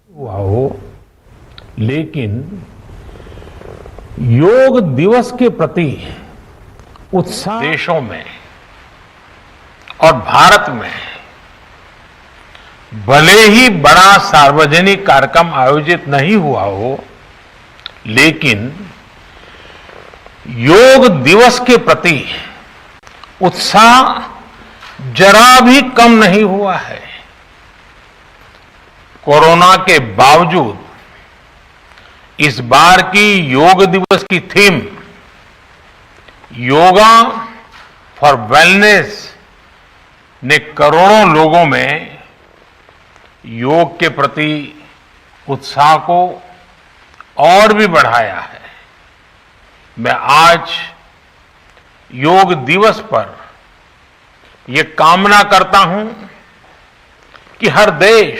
हुआ हो, लेकिन योग दिवस के प्रति उत्साह देशों में और भारत में भले ही बड़ा सार्वजनिक कार्यक्रम आयोजित नहीं हुआ हो, लेकिन योग दिवस के प्रति उत्साह जरा भी कम नहीं हुआ है। कोरोना के बावजूद इस बार की योग दिवस की थीम योगा फॉर वेलनेस ने करोड़ों लोगों में योग के प्रति उत्साह को और भी बढ़ाया है। मैं आज योग दिवस पर यह कामना करता हूं कि हर देश,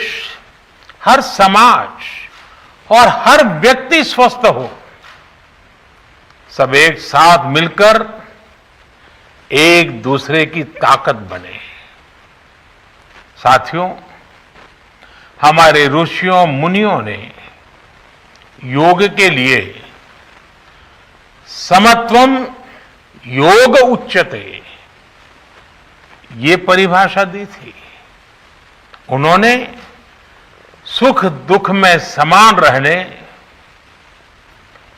हर समाज और हर व्यक्ति स्वस्थ हो। सब एक साथ मिलकर एक दूसरे की ताकत बने। साथियों, हमारे ऋषियों मुनियों ने योग के लिए समत्वम योग उच्यते ये परिभाषा दी थी। उन्होंने सुख दुख में समान रहने,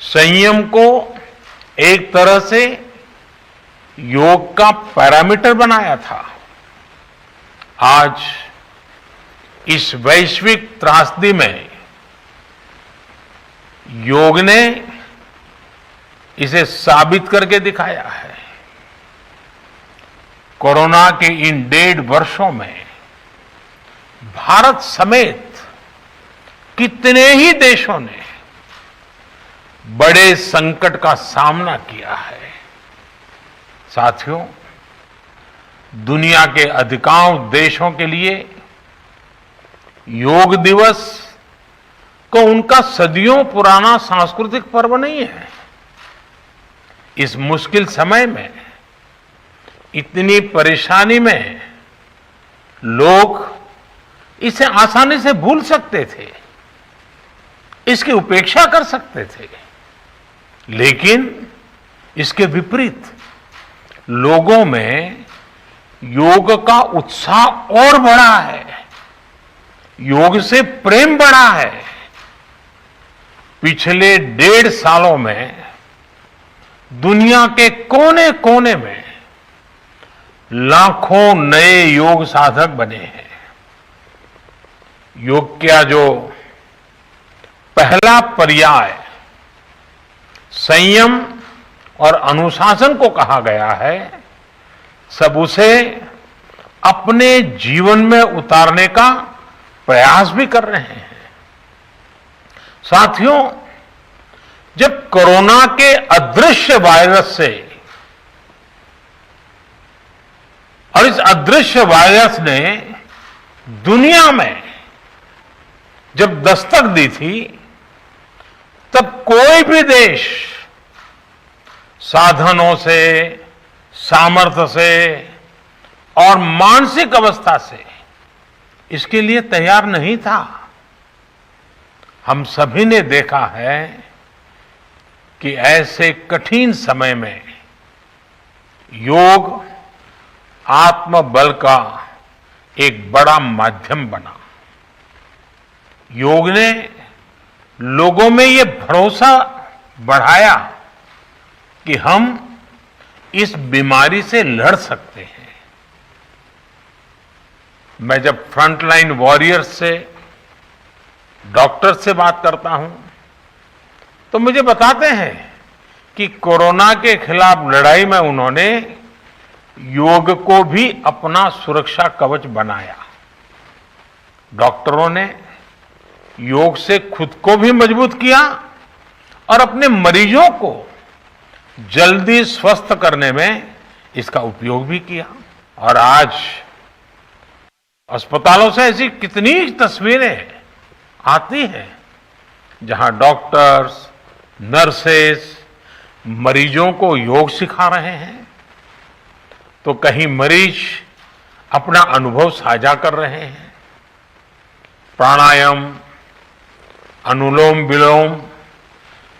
संयम को एक तरह से योग का पैरामीटर बनाया था। आज इस वैश्विक त्रासदी में योग ने इसे साबित करके दिखाया है। कोरोना के इन 1.5 वर्षों में भारत समेत कितने ही देशों ने बड़े संकट का सामना किया है। साथियों, दुनिया के अधिकांश देशों के लिए योग दिवस को उनका सदियों पुराना सांस्कृतिक पर्व नहीं है। इस मुश्किल समय में, इतनी परेशानी में लोग इसे आसानी से भूल सकते थे, इसकी उपेक्षा कर सकते थे, लेकिन इसके विपरीत लोगों में योग का उत्साह और बढ़ा है, योग से प्रेम बढ़ा है। पिछले 1.5 सालों में दुनिया के कोने कोने में लाखों नए योग साधक बने हैं। योग का जो पहला पर्याय संयम और अनुशासन को कहा गया है, सब उसे अपने जीवन में उतारने का प्रयास भी कर रहे हैं। साथियों, जब कोरोना के अदृश्य वायरस से और इस अदृश्य वायरस ने दुनिया में जब दस्तक दी थी, तब कोई भी देश साधनों से, सामर्थ्य से और मानसिक अवस्था से इसके लिए तैयार नहीं था। हम सभी ने देखा है कि ऐसे कठिन समय में योग आत्मबल का एक बड़ा माध्यम बना। योग ने लोगों में ये भरोसा बढ़ाया कि हम इस बीमारी से लड़ सकते हैं। मैं जब फ्रंटलाइन वॉरियर्स से, डॉक्टर से बात करता हूं, तो मुझे बताते हैं कि कोरोना के खिलाफ लड़ाई में उन्होंने योग को भी अपना सुरक्षा कवच बनाया। डॉक्टरों ने योग से खुद को भी मजबूत किया और अपने मरीजों को जल्दी स्वस्थ करने में इसका उपयोग भी किया। और आज अस्पतालों से ऐसी कितनी तस्वीरें आती हैं जहां डॉक्टर्स, नर्सेस मरीजों को योग सिखा रहे हैं, तो कहीं मरीज अपना अनुभव साझा कर रहे हैं। प्राणायाम, अनुलोम विलोम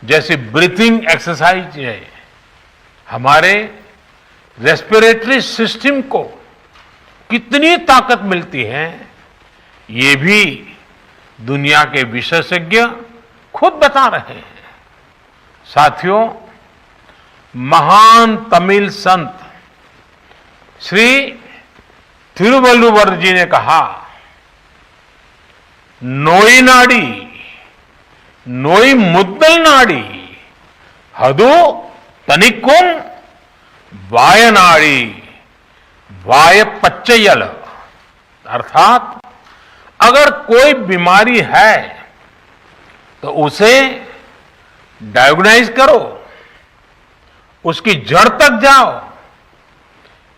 जैसी ब्रीथिंग एक्सरसाइज है हमारे रेस्पिरेटरी सिस्टम को कितनी ताकत मिलती है, ये भी दुनिया के विशेषज्ञ खुद बता रहे हैं। साथियों, महान तमिल संत श्री तिरुवल्लुवर जी ने कहा, नोई नाडी नोई मुद्दल नाडी हदु तनिक्कुम वायनाडी वाय पच्चयल, अर्थात अगर कोई बीमारी है तो उसे डायग्नाइज करो, उसकी जड़ तक जाओ,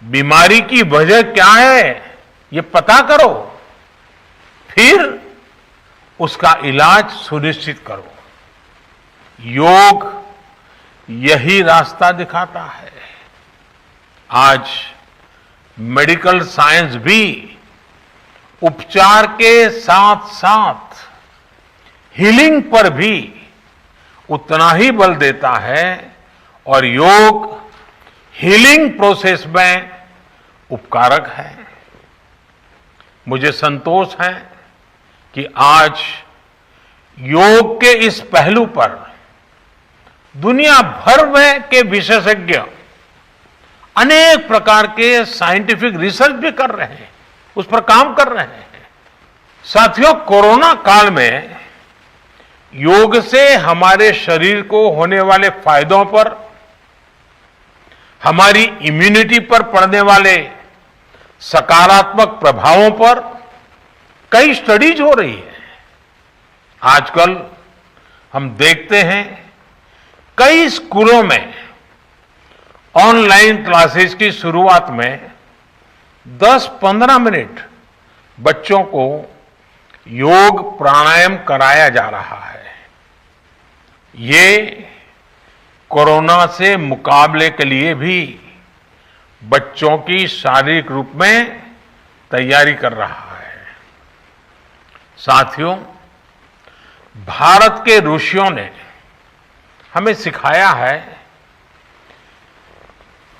बीमारी की वजह क्या है ये पता करो, फिर उसका इलाज सुनिश्चित करो। योग यही रास्ता दिखाता है। आज मेडिकल साइंस भी उपचार के साथ साथ हीलिंग पर भी उतना ही बल देता है और योग हीलिंग प्रोसेस में उपकारक है। मुझे संतोष है कि आज योग के इस पहलू पर दुनिया भर में के विशेषज्ञ अनेक प्रकार के साइंटिफिक रिसर्च भी कर रहे हैं, उस पर काम कर रहे हैं। साथियों, कोरोना काल में योग से हमारे शरीर को होने वाले फायदों पर, हमारी इम्यूनिटी पर पड़ने वाले सकारात्मक प्रभावों पर कई स्टडीज हो रही है। आजकल हम देखते हैं कई स्कूलों में ऑनलाइन क्लासेस की शुरुआत में 10-15 मिनट बच्चों को योग प्राणायाम कराया जा रहा है। ये कोरोना से मुकाबले के लिए भी बच्चों की शारीरिक रूप में तैयारी कर रहा है। साथियों, भारत के ऋषियों ने हमें सिखाया है,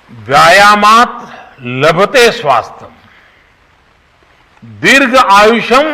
व्यायामात लभते स्वास्थ्यम, दीर्घ आयुषम